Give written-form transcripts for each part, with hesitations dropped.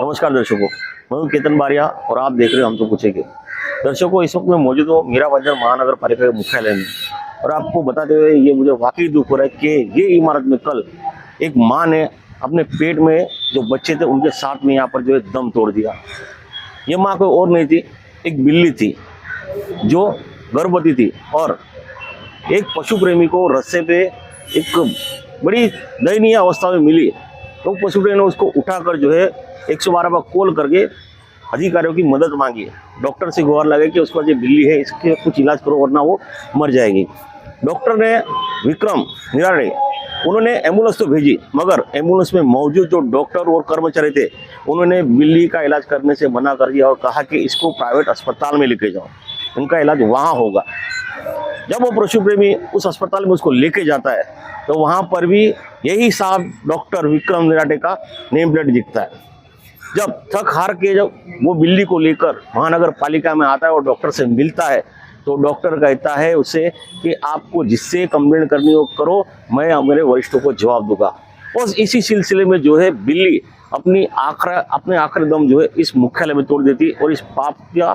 नमस्कार दर्शकों, मैं हूं केतन बारिया और आप देख रहे हो हम तो पूछेंगे। दर्शकों, इस वक्त मैं मौजूद हूँ मीरा बाजार महानगर पालिका के मुख्यालय में और आपको बताते हुए ये मुझे वाकई दुख हो रहा है कि ये इमारत में कल एक माँ ने अपने पेट में जो बच्चे थे उनके साथ में यहाँ पर जो है दम तोड़ दिया। ये माँ कोई और नहीं थी, एक बिल्ली थी जो गर्भवती थी और एक पशु प्रेमी को रस्से पे एक बड़ी दयनीय अवस्था में मिली। तो पशु प्रेमी ने उसको उठाकर जो है 112 पर कॉल करके अधिकारियों की मदद मांगी। डॉक्टर से गुहार लगे कि उसका जो बिल्ली है इसके कुछ इलाज करो वरना वो मर जाएगी। डॉक्टर ने विक्रम निराणे उन्होंने एम्बुलेंस तो भेजी, मगर एम्बुलेंस में मौजूद जो डॉक्टर और कर्मचारी थे उन्होंने बिल्ली का इलाज करने से मना कर दिया और कहा कि इसको प्राइवेट अस्पताल में लेके जाओ, उनका इलाज वहाँ होगा। जब वो पशु प्रेमी उस अस्पताल में उसको लेके जाता है तो वहाँ पर भी यही साहब डॉक्टर विक्रम निराटे का नेम प्लेट दिखता है। जब थक हार के जब वो बिल्ली को लेकर महानगर पालिका में आता है और डॉक्टर से मिलता है तो डॉक्टर कहता है उसे कि आपको जिससे कंप्लेंट करनी हो करो, मैं मेरे वरिष्ठों को जवाब दूंगा। और इसी सिलसिले में जो है बिल्ली अपने आखिरी दम जो है इस मुख्यालय में तोड़ देती और इस पाप का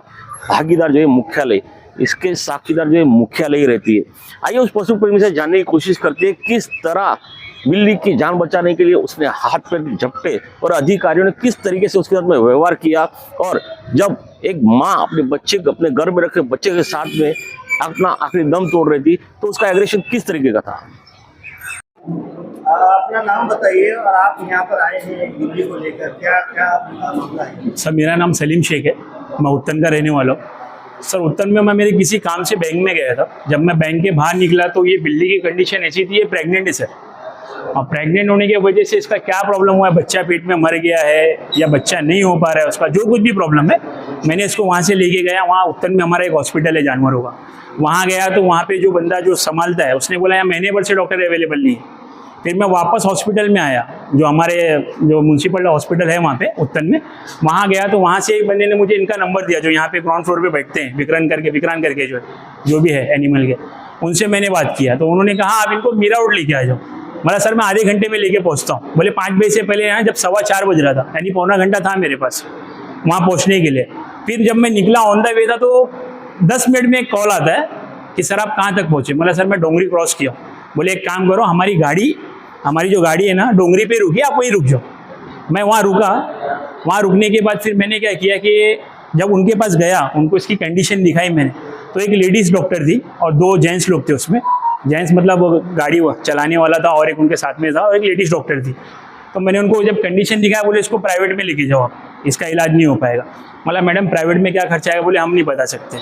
भागीदार जो है मुख्यालय, इसके साक्षीदार जो है मुख्यालय ही रहती है। आइए उस पशु प्रेमी से जानने की कोशिश करते हैं किस तरह बिल्ली की जान बचाने के लिए उसने हाथ पैर झपटे और अधिकारियों ने किस तरीके से उसके साथ में व्यवहार किया। और जब एक माँ अपने बच्चे को अपने घर में रखे बच्चे के साथ में अपना आखिरी दम तोड़ रही थी तो उसका एग्रेशन किस तरीके का था। अपना नाम बताइए और आप यहाँ पर आए हैं बिल्ली को लेकर, क्या क्या मामला है? सर, मेरा नाम सलीम शेख है, मैं उत्तन का रहने वाला हूँ। सर, उत्तन में मैं मेरे किसी काम से बैंक में गया था। जब मैं बैंक के बाहर निकला तो ये बिल्ली की कंडीशन ऐसी थी, ये प्रेग्नेंट है सर। और प्रेग्नेंट होने की वजह से इसका क्या प्रॉब्लम हुआ है, बच्चा पेट में मर गया है या बच्चा नहीं हो पा रहा है, उसका जो कुछ भी प्रॉब्लम है, मैंने इसको वहाँ से लेके गया। वहाँ उत्तन में हमारा एक हॉस्पिटल है जानवरों का, वहाँ गया तो वहाँ पे जो बंदा जो संभालता है उसने बोला यार महीने भर से डॉक्टर अवेलेबल नहीं है। फिर मैं वापस हॉस्पिटल में आया, जो हमारे जो म्यूनसिपल हॉस्पिटल है वहाँ पे उत्तन में, वहाँ गया तो वहाँ से एक बंदे ने मुझे इनका नंबर दिया जो यहाँ पे ग्राउंड फ्लोर पे बैठते हैं, विक्रांत करके जो भी है एनिमल के, उनसे मैंने बात किया तो उन्होंने कहा आप इनको मीरा रोड लेके आ जाओ। बोला सर मैं आधे घंटे में लेके पहुँचता हूँ। बोले 5 बजे से पहले यहाँ, जब 4:15 बज रहा था, यानी पौना घंटा था मेरे पास वहाँ पहुँचने के लिए। फिर जब मैं निकला ऑन द वे था तो 10 मिनट में एक कॉल आता है कि सर आप कहाँ तक पहुँचे। बोला सर मैं डोंगरी क्रॉस किया। बोले एक काम करो, हमारी जो गाड़ी है ना डोंगरी पे रुकी, आप वहीं रुक जाओ। मैं वहाँ रुका। वहाँ रुकने के बाद फिर मैंने क्या किया कि जब उनके पास गया, उनको इसकी कंडीशन दिखाई मैंने, तो एक लेडीज़ डॉक्टर थी और 2 जेंट्स लोग थे उसमें। जेंट्स मतलब वो गाड़ी चलाने वाला था और एक उनके साथ में था और एक लेडीज़ डॉक्टर थी। तो मैंने उनको जब कंडीशन दिखाया, बोले इसको प्राइवेट में लेके जाओ आप, इसका इलाज नहीं हो पाएगा। मतलब मैडम प्राइवेट में क्या खर्चा आएगा? बोले हम नहीं बता सकते।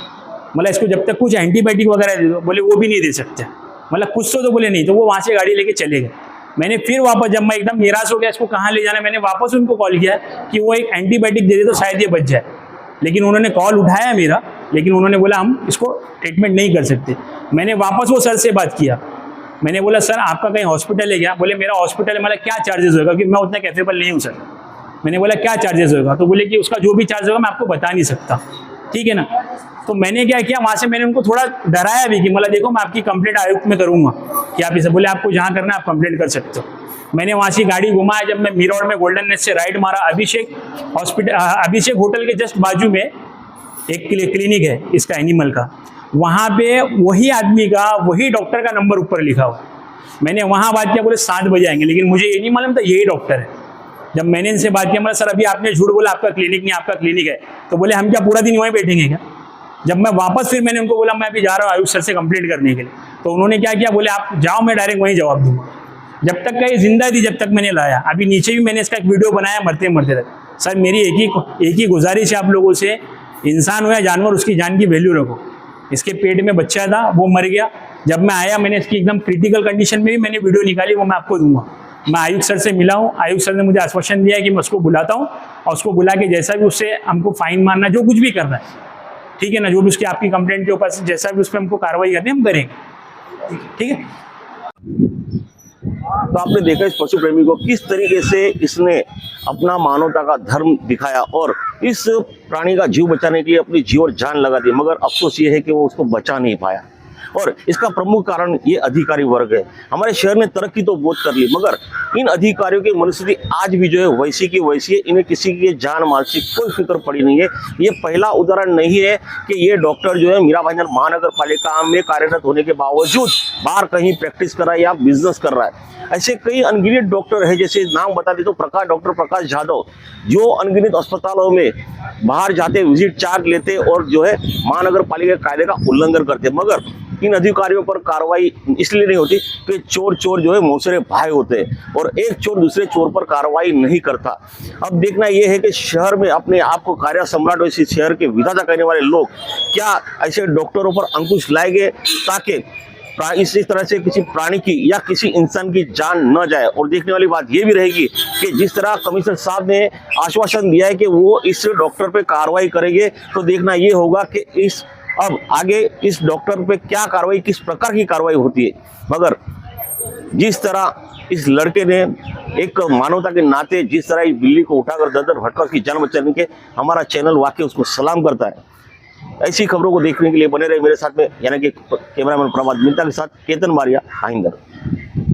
मतलब इसको जब तक कुछ एंटीबायोटिक वगैरह दे दो, बोले वो भी नहीं दे सकते। मतलब कुछ तो बोले नहीं। तो वो वहाँ से गाड़ी लेके चले गए। मैंने फिर वापस, जब मैं एकदम निराश हो गया इसको कहाँ ले जाना, मैंने वापस उनको कॉल किया कि वो एक एंटीबायोटिक दे दे तो शायद ये बच जाए। लेकिन उन्होंने कॉल उठाया मेरा, लेकिन उन्होंने बोला हम इसको ट्रीटमेंट नहीं कर सकते। मैंने वापस वो सर से बात किया। मैंने बोला सर आपका कहीं हॉस्पिटल है क्या? बोले मेरा हॉस्पिटल है। मतलब क्या चार्जेस होगा, क्योंकि मैं उतना कैपेबल नहीं हूँ सर। मैंने बोला क्या चार्जेस होगा? तो बोले कि उसका जो भी चार्ज होगा मैं आपको बता नहीं सकता, ठीक है ना। तो मैंने क्या किया, वहाँ से मैंने उनको थोड़ा डराया भी कि मतलब देखो मैं आपकी कंप्लेंट आयुक्त में करूँगा कि आप इसे, बोले आपको जहाँ करना है आप कंप्लेंट कर सकते हो। मैंने वहाँ से गाड़ी घुमाया। जब मैं मीरा रोड में गोल्डन नेट से राइट मारा, अभिषेक होटल के जस्ट बाजू में एक क्लिनिक है इसका एनिमल का, वहाँ पे वही आदमी का वही डॉक्टर का नंबर ऊपर लिखा हुआ। मैंने वहाँ बात किया, बोले 7 बजे आएंगे, लेकिन मुझे ये नहीं मालूम था यही डॉक्टर है। जब मैंने इनसे बात किया, मतलब सर अभी आपने झूठ बोला, आपका क्लिनिक नहीं, आपका क्लिनिक है। तो बोले हम क्या पूरा दिन वहीं बैठेंगे क्या? जब मैं वापस फिर मैंने उनको बोला मैं अभी जा रहा हूँ आयुष सर से कंप्लेंट करने के लिए, तो उन्होंने क्या किया, बोले आप जाओ मैं डायरेक्ट वहीं जवाब दूंगा। जब तक का ये जिंदा थी जब तक मैंने लाया। अभी नीचे भी मैंने इसका एक वीडियो बनाया मरते मरते तक। सर मेरी एक ही गुजारिश है आप लोगों से, इंसान हो या जानवर, उसकी जान की वैल्यू रखो। इसके पेट में बच्चा था, वो मर गया। जब मैं आया मैंने इसकी एकदम क्रिटिकल कंडीशन में भी मैंने वीडियो निकाली, वो मैं आपको दूंगा। मैं आयुक्त सर से मिला हूँ, आयुक्त सर ने मुझे आश्वासन दिया है कि मैं उसको बुलाता हूँ और उसको बुला के जैसा भी उससे हमको फाइन मारना, जो कुछ भी करना है, ठीक है ना, जो भी उसकी आपकी कंप्लेंट के ऊपर जैसा भी उस पर हमको कार्रवाई करनी है हम करेंगे, ठीक है। तो आपने देखा इस पशु प्रेमी को किस तरीके से इसने अपना मानवता का धर्म दिखाया और इस प्राणी का जीव बचाने के लिए अपनी जीव और जान लगा दी, मगर अफसोस ये है कि वो उसको बचा नहीं पाया। और इसका प्रमुख कारण ये अधिकारी वर्ग है। हमारे शहर ने तरक्की तो बहुत कर ली, मगर इन अधिकारियों की मनस्थिति आज भी जो है वैसी की वैसी है। इन्हें किसी की जान माल से कोई फिक्र पड़ी नहीं है। ये पहला उदाहरण नहीं है कि ये डॉक्टर जो है मीरा भाईंदर महानगर पालिका में कार्यरत होने के बावजूद बाहर कहीं प्रैक्टिस कर रहा है या बिजनेस कर रहा है। ऐसे कई अनगिनत डॉक्टर है, जैसे नाम बता दे तो डॉक्टर प्रकाश जाधव, जो अनगिनत अस्पतालों में बाहर जाते, विजिट चार्ज लेते और जो है महानगर पालिका कायदे का उल्लंघन करते, मगर इन अधिकारियों पर कार्रवाई इसलिए नहीं होती कि चोर जो है मौसरे भाई होते हैं और एक चोर दूसरे चोर पर कार्रवाई नहीं करता। अब देखना यह है कि शहर में अपने आप को कार्य सम्राट इस शहर के विधाता कहने वाले लोग क्या ऐसे डॉक्टरों पर अंकुश लाएंगे ताकि इसी तरह से किसी प्राणी की या किसी इंसान की जान न जाए। और देखने वाली बात यह भी रहेगी कि जिस तरह कमिश्नर साहब ने आश्वासन दिया है कि वो इस डॉक्टर पे कार्रवाई करेंगे, तो देखना ये होगा कि अब आगे इस डॉक्टर पे क्या कार्रवाई, किस प्रकार की कार्रवाई होती है। मगर जिस तरह इस लड़के ने एक मानवता के नाते जिस तरह इस बिल्ली को उठाकर दर भटका उसकी जान बचाने के, हमारा चैनल वाकई उसको सलाम करता है। ऐसी खबरों को देखने के लिए बने रहे मेरे साथ में, यानी कि कैमरामैन प्रभात मित्ता के साथ केतन बारिया, आइंदर।